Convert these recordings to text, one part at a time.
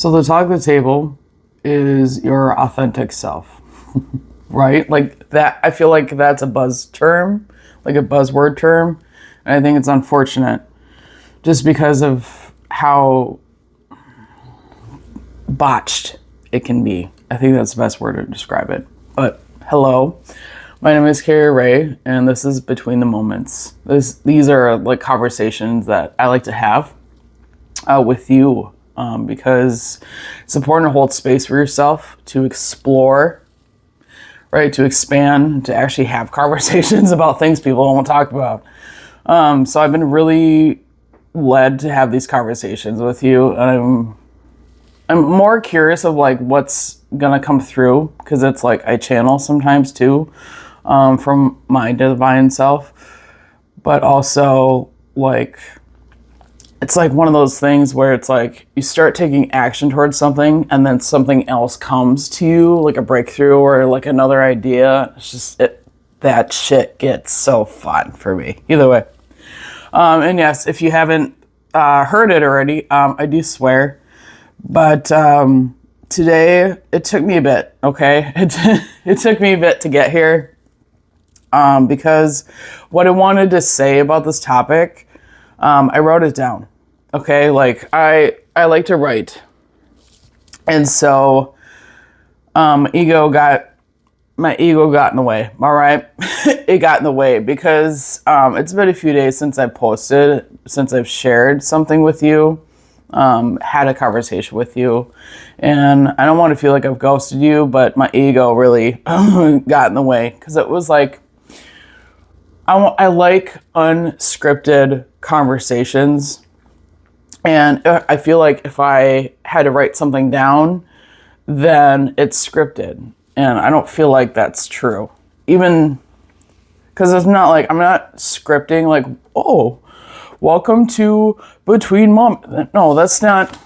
So the talk of the table is your authentic self, right? Like that, I feel like that's a buzz term, like a buzzword term. And I think it's unfortunate just because of how botched it can be. I think that's the best word to describe it. But hello, my name is Carrie Ray, and this is Between the Moments. These are like conversations that I like to have with you because it's important to hold space for yourself, to explore, right? To expand, to actually have conversations about things people don't want to talk about. So I've been really led to have these conversations with you, and I'm more curious of like what's gonna come through, because it's like I channel sometimes too, from my divine self, but also like it's like one of those things where it's like you start taking action towards something and then something else comes to you, like a breakthrough or like another idea. It's just that shit gets so fun for me. Either way. And yes, if you haven't heard it already, I do swear. But today it took me a bit, okay? It took me a bit to get here because what I wanted to say about this topic, I wrote it down. Okay, like I like to write, and so my ego got in the way. All right, it got in the way because it's been a few days since I've shared something with you, had a conversation with you, and I don't want to feel like I've ghosted you, but my ego really got in the way because it was like I like unscripted conversations. And I feel like if I had to write something down, then it's scripted. And I don't feel like that's true. Even because it's not like, I'm not scripting like, oh, welcome to Between Mom. No, that's not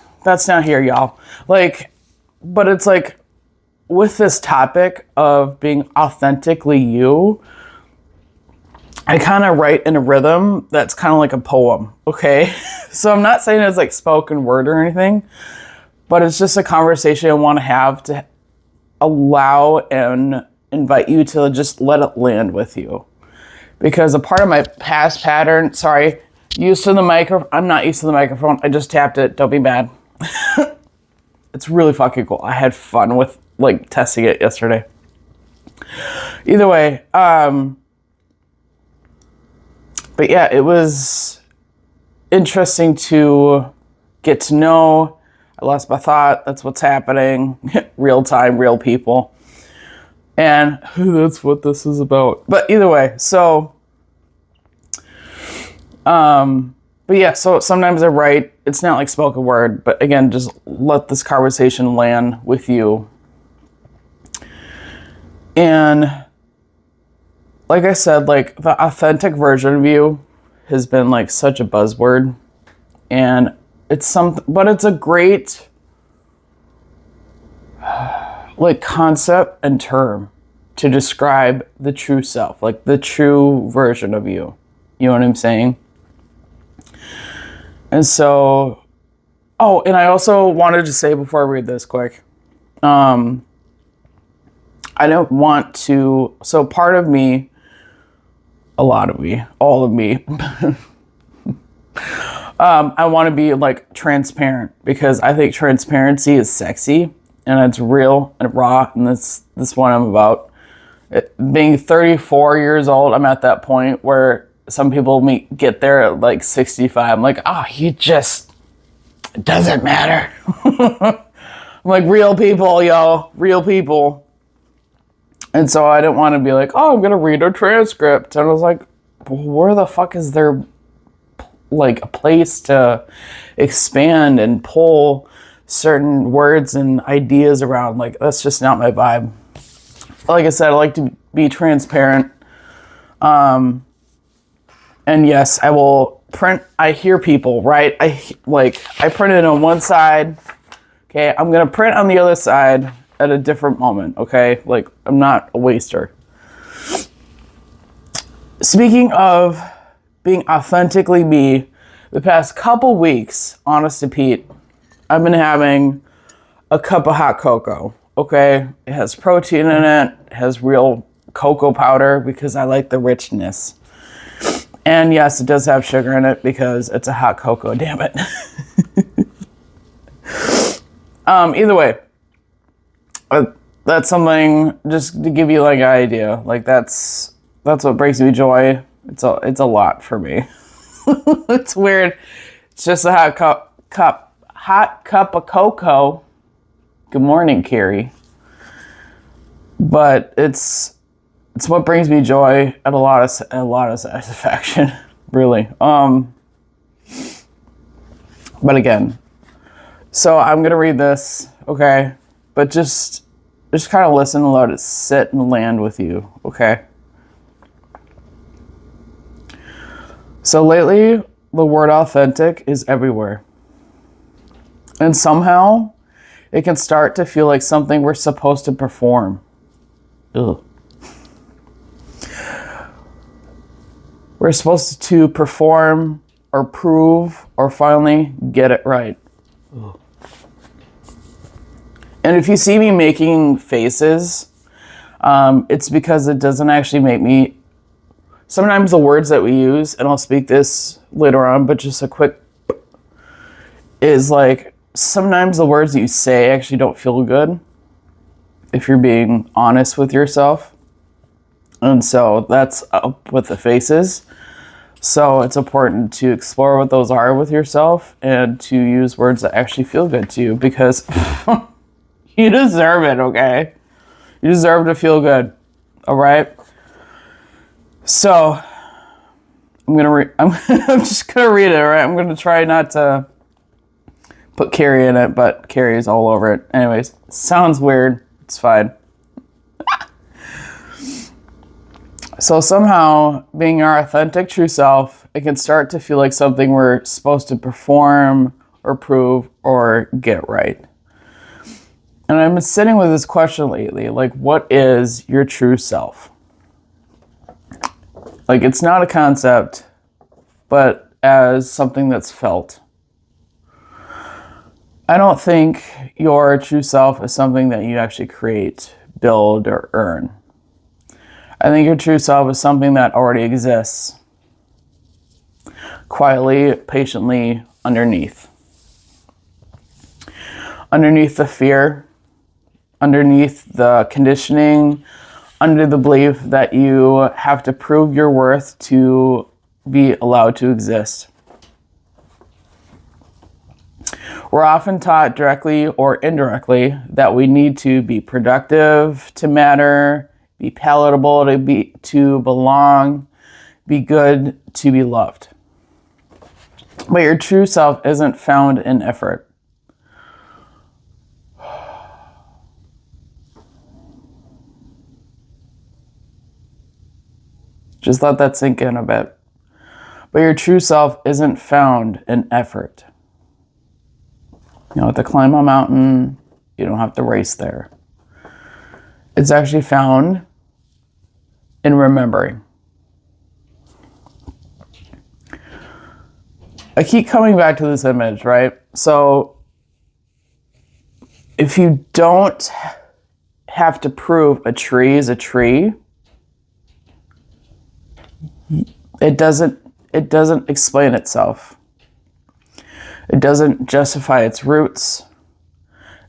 here, y'all. Like, but it's like with this topic of being authentically you, I kind of write in a rhythm that's kind of like a poem, okay? So I'm not saying it's like spoken word or anything, but it's just a conversation I want to have to allow and invite you to just let it land with you. Because a part of my past pattern, used to the microphone. I'm not used to the microphone. I just tapped it. Don't be mad. It's really fucking cool. I had fun with like testing it yesterday. Either way, but yeah, it was interesting to get to know. I lost my thought. That's what's happening. Real time, real people. And that's what this is about. But either way, so, but yeah, so sometimes I write. It's not like spoken word, but again, just let this conversation land with you. And like I said, like the authentic version of you has been like such a buzzword, and it's something, but it's a great like concept and term to describe the true self, like the true version of you. You know what I'm saying? And so, oh, and I also wanted to say before I read this quick, I don't want to, so part of me, a lot of me, all of me, I want to be like transparent because I think transparency is sexy and it's real and raw, and that's what I'm about. Being 34 years old, I'm at that point where some people get there at like 65. I'm like, it doesn't matter. I'm like, real people, y'all, real people. And so I didn't want to be like, I'm going to read a transcript. And I was like, where the fuck is there like a place to expand and pull certain words and ideas around? Like, that's just not my vibe. Like I said, I like to be transparent. And yes, I will print. I hear people, right? I print it on one side. Okay, I'm going to print on the other side at a different moment, okay? Like, I'm not a waster. Speaking of being authentically me, the past couple weeks, honest to Pete, I've been having a cup of hot cocoa. Okay, it has protein in it. It has real cocoa powder because I like the richness. And yes, it does have sugar in it because it's a hot cocoa. Damn it. Either way, that's something just to give you like an idea. Like that's what brings me joy. It's a lot for me. It's weird. It's just a hot cup of cocoa. Good morning, Carrie. But it's what brings me joy and a lot of satisfaction, really. But again, so I'm gonna read this, okay? But just kind of listen and let it sit and land with you, okay? So lately, the word authentic is everywhere. And somehow, it can start to feel like something we're supposed to perform. Ugh. We're supposed to perform or prove or finally get it right. Ugh. And if you see me making faces, it's because it doesn't actually make me... Sometimes the words that we use, and I'll speak this later on, but just a quick... is like, sometimes the words that you say actually don't feel good if you're being honest with yourself. And so that's up with the faces. So it's important to explore what those are with yourself and to use words that actually feel good to you because you deserve it, okay? You deserve to feel good, all right? So I'm just gonna read it, all right? I'm gonna try not to put Carrie in it, but Carrie's all over it. Anyways, sounds weird. It's fine. So somehow, being our authentic true self, it can start to feel like something we're supposed to perform or prove or get right. And I've been sitting with this question lately, like, what is your true self? Like, it's not a concept, but as something that's felt. I don't think your true self is something that you actually create, build, or earn. I think your true self is something that already exists, quietly, patiently, underneath. Underneath the fear, underneath the conditioning, under the belief that you have to prove your worth to be allowed to exist. We're often taught directly or indirectly that we need to be productive to matter, be palatable to belong, be good to be loved. But your true self isn't found in effort. Just let that sink in a bit. But your true self isn't found in effort. You don't have to climb a mountain. You don't have to race there. It's actually found in remembering. I keep coming back to this image, right? So if you don't have to prove a tree is a tree, it doesn't explain itself. It doesn't justify its roots.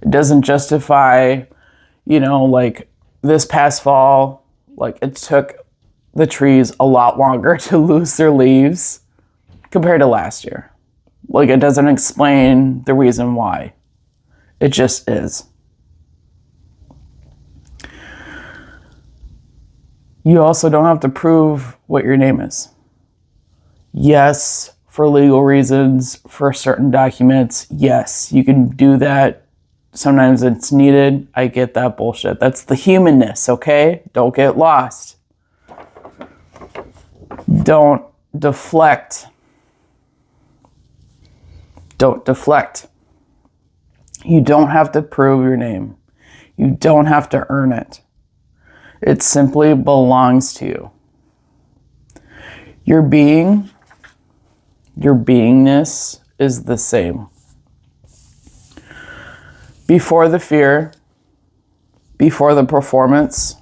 It doesn't justify, like this past fall, like it took the trees a lot longer to lose their leaves compared to last year. Like it doesn't explain the reason why. It just is. You also don't have to prove what your name is. Yes, for legal reasons, for certain documents, yes, you can do that. Sometimes it's needed. I get that bullshit. That's the humanness, okay? Don't get lost. Don't deflect. Don't deflect. You don't have to prove your name. You don't have to earn it. It simply belongs to you. Your being, your beingness is the same. Before the fear, before the performance,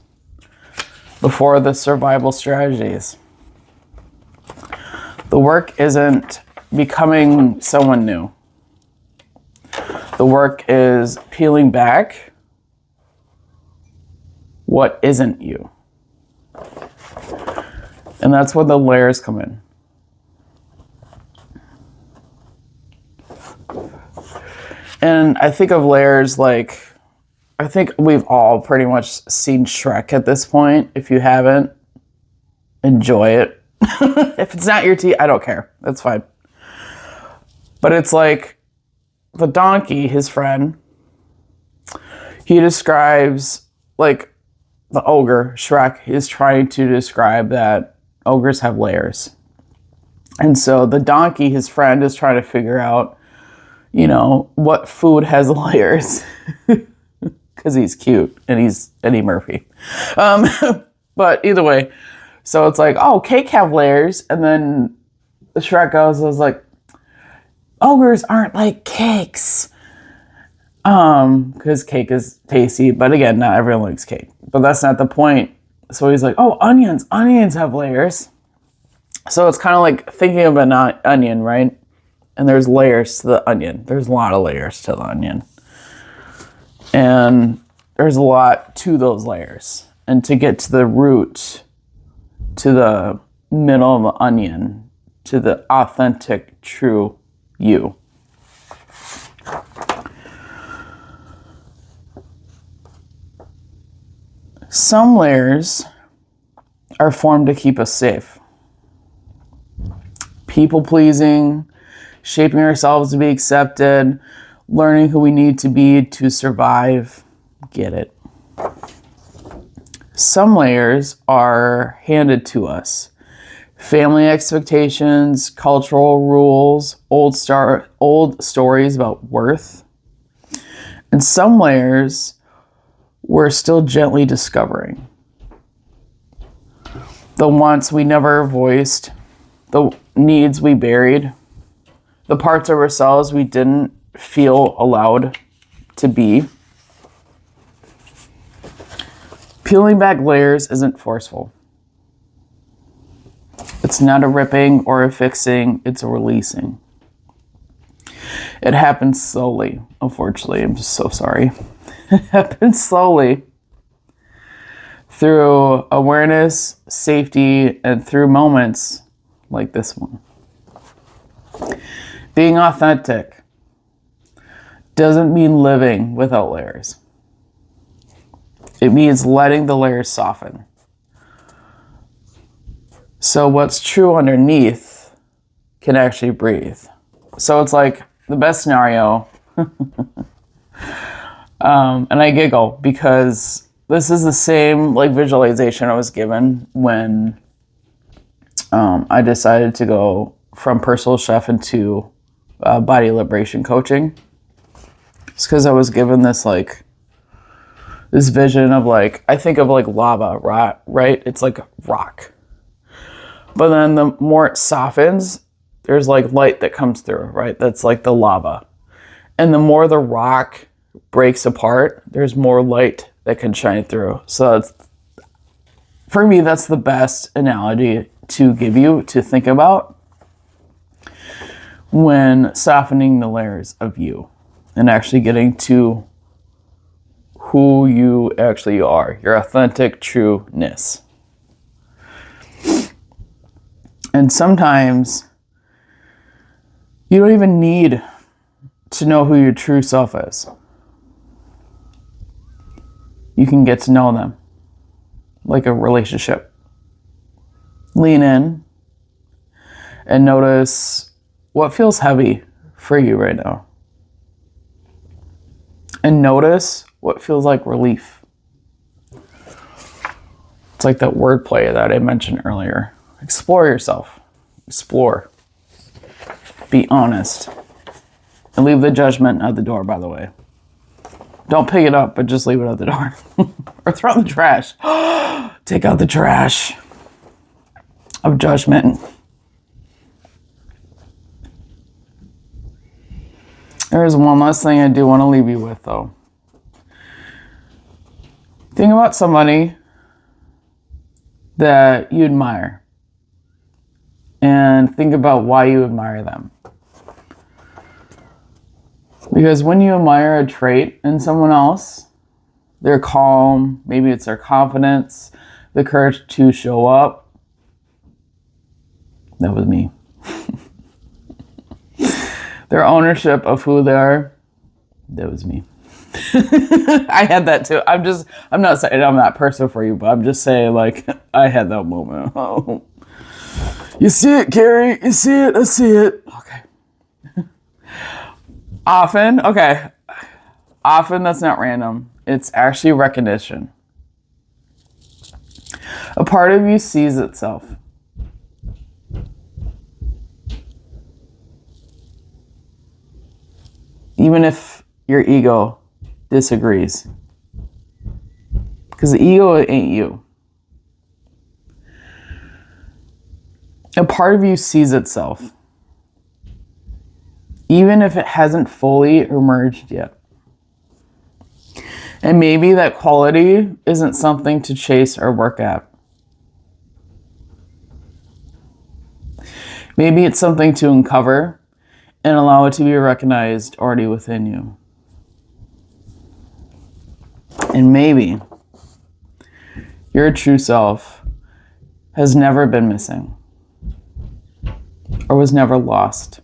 before the survival strategies. The work isn't becoming someone new. The work is peeling back what isn't you. And that's where the layers come in. And I think of layers like, I think we've all pretty much seen Shrek at this point. If you haven't, enjoy it. If it's not your tea, I don't care. That's fine. But it's like the donkey, his friend, he describes like the ogre, Shrek, is trying to describe that ogres have layers. And so the donkey, his friend, is trying to figure out, you know, what food has layers. Because he's cute and he's Eddie Murphy. But either way, so it's like, oh, cake have layers. And then the Shrek goes, I was like, ogres aren't like cakes. Because cake is tasty. But again, not everyone likes cake. But that's not the point. So he's like, oh, onions. Onions have layers. So it's kind of like thinking of an onion, right? And there's layers to the onion. There's a lot of layers to the onion. And there's a lot to those layers. And to get to the root, to the middle of the onion, to the authentic, true you. Some layers are formed to keep us safe. People pleasing, shaping ourselves to be accepted, learning who we need to be to survive. Get it? Some layers are handed to us. Family expectations, cultural rules, old stories about worth. And some layers we're still gently discovering. The wants we never voiced, the needs we buried, the parts of ourselves we didn't feel allowed to be. Peeling back layers isn't forceful. It's not a ripping or a fixing, it's a releasing. It happens slowly, unfortunately. I'm just so sorry. It happens slowly through awareness, safety, and through moments like this one. Being authentic doesn't mean living without layers. It means letting the layers soften. So what's true underneath can actually breathe. So it's like the best scenario. And I giggle because this is the same like visualization I was given when I decided to go from personal chef into body liberation coaching. It's because I was given this like this vision of like, I think of like lava, right? It's like rock. But then the more it softens, there's like light that comes through, right? That's like the lava. And the more the rock breaks apart, there's more light that can shine through. So it's, for me, that's the best analogy to give you to think about when softening the layers of you and actually getting to who you actually are, your authentic trueness. And sometimes you don't even need to know who your true self is. You can get to know them like a relationship. Lean in and notice what feels heavy for you right now. And notice what feels like relief. It's like that wordplay that I mentioned earlier. Explore yourself. Explore. Be honest. And leave the judgment at the door, by the way. Don't pick it up, but just leave it at the door. Or throw it in the trash. Take out the trash of judgment. There's one last thing I do want to leave you with, though. Think about somebody that you admire and think about why you admire them. Because when you admire a trait in someone else, their calm, maybe it's their confidence, the courage to show up. That was me. Their ownership of who they are. That was me. I had that too. I'm not saying I'm that person for you, but I'm just saying, like, I had that moment. Oh. You see it, Carrie? You see it? I see it. Okay. Often, that's not random. It's actually recognition. A part of you sees itself. Even if your ego disagrees. Because the ego ain't you. A part of you sees itself. Even if it hasn't fully emerged yet. And maybe that quality isn't something to chase or work at. Maybe it's something to uncover and allow it to be recognized already within you. And maybe your true self has never been missing or was never lost.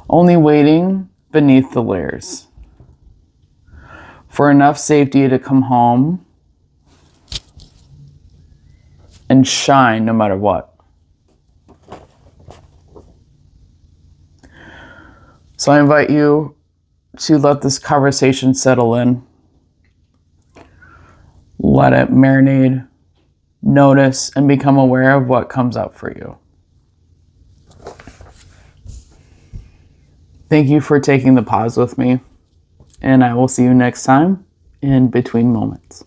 Only waiting beneath the layers for enough safety to come home and shine no matter what. So I invite you to let this conversation settle in. Let it marinate, notice, and become aware of what comes up for you. Thank you for taking the pause with me, and I will see you next time in Between Moments.